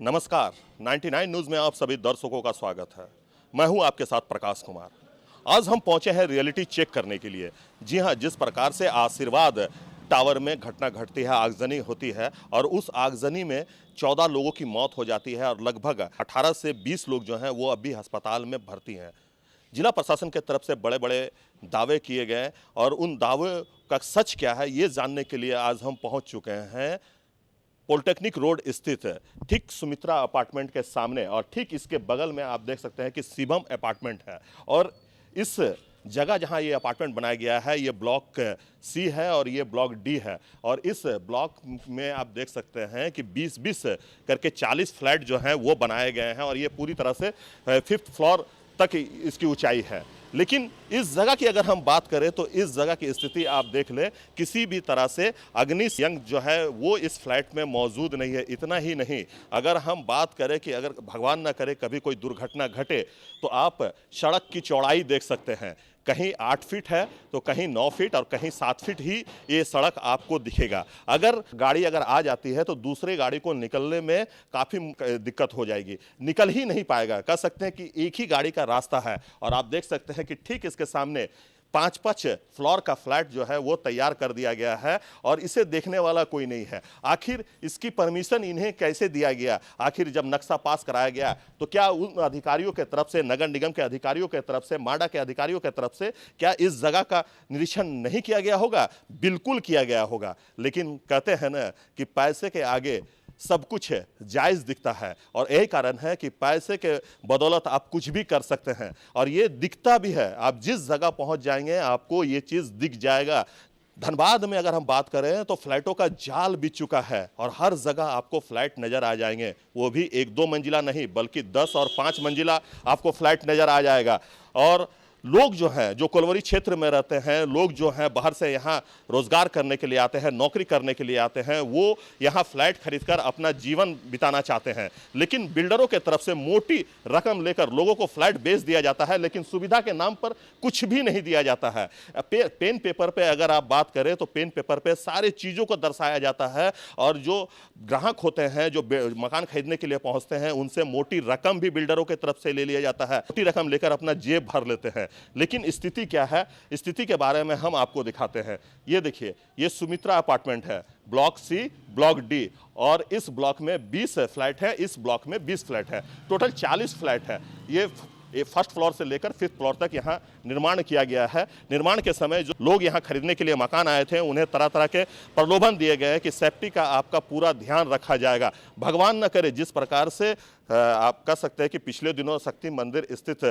नमस्कार, 99 न्यूज़ में आप सभी दर्शकों का स्वागत है। मैं हूं आपके साथ प्रकाश कुमार। आज हम पहुंचे हैं रियलिटी चेक करने के लिए। जी हां, जिस प्रकार से आशीर्वाद टावर में घटना घटती है, आगजनी होती है और उस आगजनी में 14 लोगों की मौत हो जाती है और लगभग 18 से 20 लोग जो हैं वो अभी अस्पताल में भर्ती हैं। जिला प्रशासन की तरफ से बड़े-बड़े दावे किए गए और उन दावों का सच क्या है ये जानने के लिए आज हम पहुंच चुके हैं पॉलिटेक्निक रोड स्थित ठीक सुमित्रा अपार्टमेंट के सामने और ठीक इसके बगल में आप देख सकते हैं कि शिवम अपार्टमेंट है। और इस जगह जहां ये अपार्टमेंट बनाया गया है ये ब्लॉक सी है और ये ब्लॉक डी है। और इस ब्लॉक में आप देख सकते हैं कि 20-20 करके 40 फ्लैट जो हैं वो बनाए गए हैं और ये पूरी तरह से 5th फ्लोर तक इसकी ऊंचाई है। लेकिन इस जगह की अगर हम बात करें तो इस जगह की स्थिति आप देख लें, किसी भी तरह से अग्निशमन जो है वो इस फ्लैट में मौजूद नहीं है। इतना ही नहीं, अगर हम बात करें कि अगर भगवान ना करे कभी कोई दुर्घटना घटे तो आप सड़क की चौड़ाई देख सकते हैं, कहीं 8 फीट है तो कहीं 9 फीट और कहीं 7 फीट ही ये सड़क आपको दिखेगा। अगर गाड़ी अगर आ जाती है तो दूसरे गाड़ी को निकलने में काफ़ी दिक्कत हो जाएगी, निकल ही नहीं पाएगा। कह सकते हैं कि एक ही गाड़ी का रास्ता है। और आप देख सकते हैं कि ठीक इसके सामने 5-5 फ्लोर का फ्लैट जो है वो तैयार कर दिया गया है और इसे देखने वाला कोई नहीं है। आखिर इसकी परमिशन इन्हें कैसे दिया गया? आखिर जब नक्शा पास कराया गया तो क्या उन अधिकारियों के तरफ से, नगर निगम के अधिकारियों के तरफ से, माडा के अधिकारियों के तरफ से क्या इस जगह का निरीक्षण नहीं किया गया होगा? बिल्कुल किया गया होगा। लेकिन कहते हैं ना कि पैसे के आगे सब कुछ है जायज़ दिखता है और यही कारण है कि पैसे के बदौलत आप कुछ भी कर सकते हैं और ये दिखता भी है। आप जिस जगह पहुंच जाएंगे आपको ये चीज़ दिख जाएगा। धनबाद में अगर हम बात करें तो फ्लैटों का जाल बिछ चुका है और हर जगह आपको फ्लैट नज़र आ जाएंगे, वो भी 1-2 मंजिला नहीं बल्कि 10 और 5 मंजिला आपको फ्लैट नज़र आ जाएगा। और लोग जो हैं, जो कोलवरी क्षेत्र में रहते हैं, लोग जो हैं बाहर से यहाँ रोजगार करने के लिए आते हैं, नौकरी करने के लिए आते हैं, वो यहाँ फ्लैट खरीदकर अपना जीवन बिताना चाहते हैं। लेकिन बिल्डरों के तरफ से मोटी रकम लेकर लोगों को फ्लैट बेच दिया जाता है, लेकिन सुविधा के नाम पर कुछ भी नहीं दिया जाता है। पेन पेपर पे अगर आप बात करें तो पेन पेपर पे सारी चीज़ों को दर्शाया जाता है और जो ग्राहक होते हैं, जो मकान खरीदने के लिए पहुँचते हैं, उनसे मोटी रकम भी बिल्डरों की तरफ से ले लिया जाता है। मोटी रकम लेकर अपना जेब भर लेते हैं। लेकिन स्थिति क्या है, स्थिति के बारे में हम आपको दिखाते हैं। ये देखिए, ये सुमित्रा अपार्टमेंट है, ब्लॉक सी, ब्लॉक डी और इस ब्लॉक में 20 फ्लैट है, इस ब्लॉक में 20 फ्लैट है, टोटल 40 फ्लैट है। ये फर्स्ट फ्लोर से लेकर 5th फ्लोर तक यहाँ निर्माण किया गया है। निर्माण के समय जो लोग यहाँ खरीदने के लिए मकान आए थे उन्हें तरह तरह के प्रलोभन दिए गए कि सेफ्टी का आपका पूरा ध्यान रखा जाएगा। भगवान न करे जिस प्रकार से आप कह सकते हैं कि पिछले दिनों शक्ति मंदिर स्थित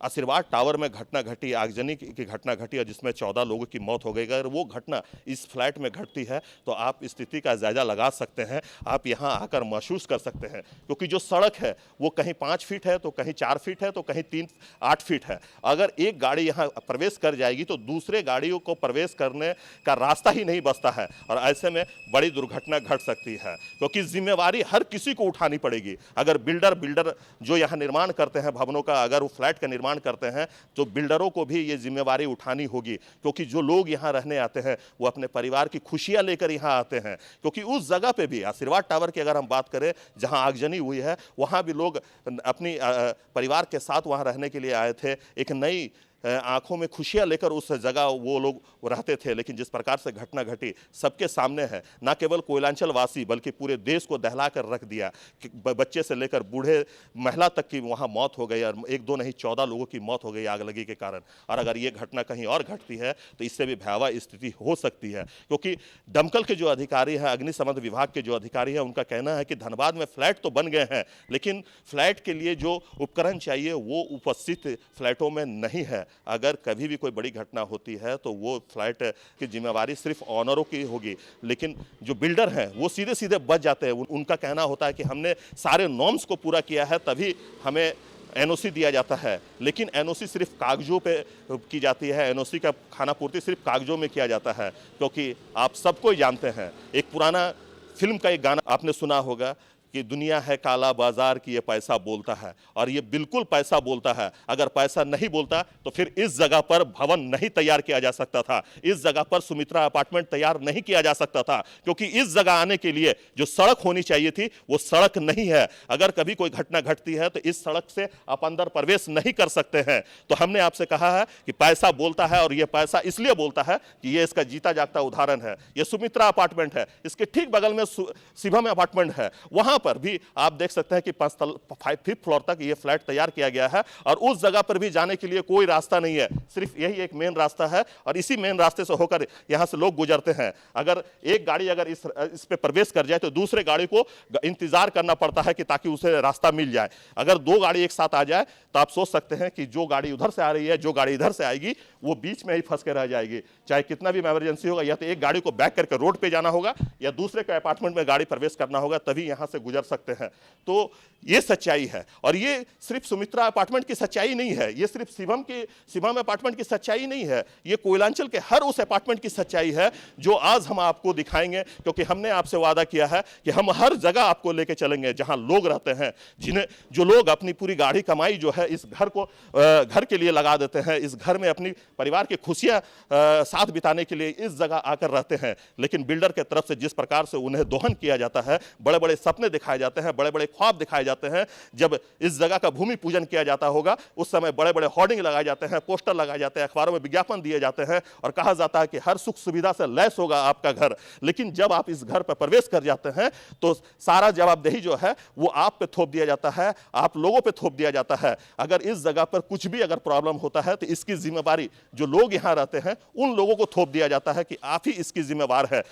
आशीर्वाद टावर में घटना घटी, आगजनी की घटना घटी और जिसमें 14 लोगों की मौत हो गई। अगर वो घटना इस फ्लैट में घटती है तो आप स्थिति का जायजा लगा सकते हैं, आप यहाँ आकर महसूस कर सकते हैं। क्योंकि जो सड़क है वो कहीं 5 फीट है तो कहीं 4 फीट है तो कहीं 8 फीट है। अगर एक गाड़ी यहाँ प्रवेश कर जाएगी तो दूसरे गाड़ियों को प्रवेश करने का रास्ता ही नहीं बचता है और ऐसे में बड़ी दुर्घटना घट सकती है। क्योंकि जिम्मेवारी हर किसी को उठानी पड़ेगी। अगर बिल्डर जो यहाँ निर्माण करते हैं भवनों का, अगर वो फ्लैट का निर्माण करते हैं तो बिल्डरों को भी ये जिम्मेवारी उठानी होगी। क्योंकि जो लोग यहाँ रहने आते हैं वो अपने परिवार की खुशियां लेकर यहाँ आते हैं। क्योंकि उस जगह पे भी आशीर्वाद टावर की अगर हम बात करें जहां आगजनी हुई है वहां भी लोग अपनी परिवार के साथ वहां रहने के लिए आए थे। एक नई आंखों में खुशियां लेकर उस जगह वो लोग रहते थे। लेकिन जिस प्रकार से घटना घटी सबके सामने है, ना केवल कोयलांचल वासी बल्कि पूरे देश को दहला कर रख दिया। बच्चे से लेकर बूढ़े महिला तक की वहाँ मौत हो गई और 1-2 नहीं 14 लोगों की मौत हो गई आग लगी के कारण। और अगर ये घटना कहीं और घटती है तो इससे भी भयावह स्थिति हो सकती है। क्योंकि दमकल के जो अधिकारी हैं, अग्निशमन विभाग के जो अधिकारी हैं, उनका कहना है कि धनबाद में फ्लैट तो बन गए हैं लेकिन फ्लैट के लिए जो उपकरण चाहिए वो उपस्थित फ्लैटों में नहीं है। अगर कभी भी कोई बड़ी घटना होती है तो वो फ्लैट की जिम्मेवारी सिर्फ ऑनरों की होगी, लेकिन जो बिल्डर हैं वो सीधे सीधे बच जाते हैं। उनका कहना होता है कि हमने सारे नॉर्म्स को पूरा किया है तभी हमें एनओसी दिया जाता है। लेकिन एनओसी सिर्फ कागजों पे की जाती है, एनओसी का खाना पूर्ति सिर्फ कागजों में किया जाता है। क्योंकि आप सबको जानते हैं, एक पुराना फिल्म का एक गाना आपने सुना होगा कि दुनिया है काला बाजार की ये पैसा बोलता है, और ये बिल्कुल पैसा बोलता है। अगर पैसा नहीं बोलता तो फिर इस जगह पर भवन नहीं तैयार किया जा सकता था, इस जगह पर सुमित्रा अपार्टमेंट तैयार नहीं किया जा सकता था, क्योंकि इस जगह आने के लिए जो सड़क होनी चाहिए थी वो सड़क नहीं है। अगर कभी कोई घटना घटती है तो इस सड़क से आप अंदर प्रवेश नहीं कर सकते हैं। तो हमने आपसे कहा है कि पैसा बोलता है, और ये पैसा इसलिए बोलता है कि ये इसका जीता जागता उदाहरण है। ये सुमित्रा अपार्टमेंट है, इसके ठीक बगल में शिवम अपार्टमेंट है, वहां पर भी आप देख सकते हैं कि 5th फ्लोर तक ये फ्लैट तैयार किया गया है, और उस जगह पर भी जाने के लिए कोई रास्ता नहीं है, सिर्फ यही एक मेन रास्ता है, और इसी मेन रास्ते से होकर यहां से लोग गुजरते हैं। अगर एक गाड़ी अगर इस पे प्रवेश कर जाए तो दूसरे गाड़ी को इंतजार करना पड़ता है कि ताकि उसे रास्ता मिल जाए। अगर दो गाड़ी एक साथ आ जाए तो आप सोच सकते हैं कि जो गाड़ी उधर से आ रही है, जो गाड़ी इधर से आएगी, वो बीच में ही फंस के रह जाएगी। चाहे कितना भी इमरजेंसी होगा, या तो एक गाड़ी को बैक करके रोड पे जाना होगा, या दूसरे के अपार्टमेंट में गाड़ी प्रवेश करना होगा, तभी यहां से गुजर सकते हैं। तो ये सच्चाई है, और ये सिर्फ सुमित्रा अपार्टमेंट की सच्चाई नहीं है, ये सिर्फ शिवम अपार्टमेंट की सच्चाई नहीं है, ये कोयलांचल के हर उस अपार्टमेंट की सच्चाई है जो आज हम आपको दिखाएंगे। क्योंकि हमने आपसे वादा किया है कि हम हर जगह आपको लेके चलेंगे जहां लोग रहते हैं, जो लोग अपनी पूरी गाढ़ी कमाई जो है इस घर को घर के लिए लगा देते हैं, इस घर में अपनी परिवार की खुशियां साथ बिताने के लिए इस जगह आकर रहते हैं। लेकिन बिल्डर के तरफ से जिस प्रकार से उन्हें दोहन किया जाता है, बड़े बड़े सपने दिखाए जाते हैं, बड़े बड़े ख्वाब दिखाए जाते हैं। जब इस जगह का भूमि पूजन किया जाता होगा उस समय बड़े बड़े होर्डिंग लगाए जाते हैं, पोस्टर लगाए जाते हैं, अखबारों में विज्ञापन दिए जाते हैं, और कहा जाता है कि हर सुख सुविधा से लैस होगा आपका घर। लेकिन जब आप इस घर पर प्रवेश कर जाते हैं तो सारा जवाबदेही जो है वो आप पे थोप दिया जाता है, आप लोगों पे थोप दिया जाता है। अगर इस जगह पर कुछ भी अगर प्रॉब्लम होता है तो इसकी जिम्मेवारी जो लोग यहां रहते हैं उन लोगों को थोप दिया जाता है कि आप ही इसकी जिम्मेवार है,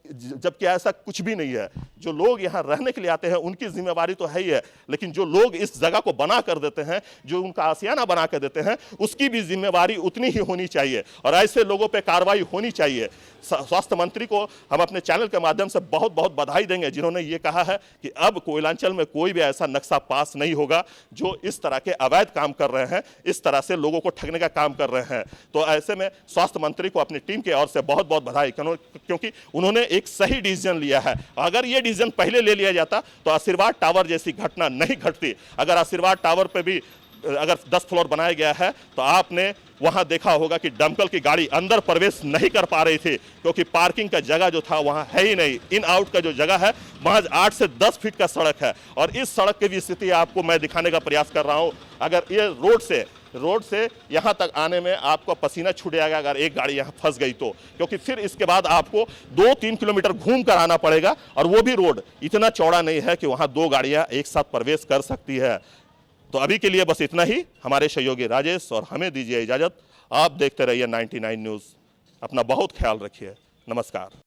जबकि ऐसा कुछ भी नहीं है। जो लोग यहां रहने के लिए आते हैं उनकी जिम्मेवारी तो है ही है, लेकिन जो लोग इस जगह को बना कर देते हैं, जो उनका आशियाना बना कर देते हैं, उसकी भी जिम्मेवारी उतनी ही होनी चाहिए, और ऐसे लोगों पे कार्रवाई होनी चाहिए। स्वास्थ्य मंत्री को हम अपने चैनल के माध्यम से बहुत बहुत बधाई देंगे, जिन्होंने ये कहा है कि अब कोयलांचल में कोई भी ऐसा नक्शा पास नहीं होगा जो इस तरह के अवैध काम कर रहे हैं, इस तरह से लोगों को ठगने का काम कर रहे हैं। तो ऐसे में स्वास्थ्य मंत्री को अपनी टीम की ओर से बहुत बहुत बधाई, क्योंकि उन्होंने एक सही डिसीजन लिया है। अगर ये डिसीजन पहले ले लिया जाता तो आशीर्वाद टावर जैसी घटना नहीं घटती। अगर आशीर्वाद टावर पे भी अगर 10 फ्लोर बनाया गया है तो आपने वहां देखा होगा कि दमकल की गाड़ी अंदर प्रवेश नहीं कर पा रही थी, क्योंकि पार्किंग का जगह जो था वहां है ही नहीं। इन आउट का जो जगह है महज 8 से 10 फीट का सड़क है, और इस सड़क की भी स्थिति आपको मैं दिखाने का प्रयास कर रहा हूं। अगर ये रोड से यहां तक आने में आपको पसीना छूट जाएगा अगर एक गाड़ी यहां फंस गई तो, क्योंकि फिर इसके बाद आपको 2-3 किलोमीटर घूम कर आना पड़ेगा, और वो भी रोड इतना चौड़ा नहीं है कि वहां 2 गाड़ियां एक साथ प्रवेश कर सकती है। तो अभी के लिए बस इतना ही। हमारे सहयोगी राजेश और हमें दीजिए इजाजत। आप देखते रहिए 99 न्यूज़। अपना बहुत ख्याल रखिए। नमस्कार।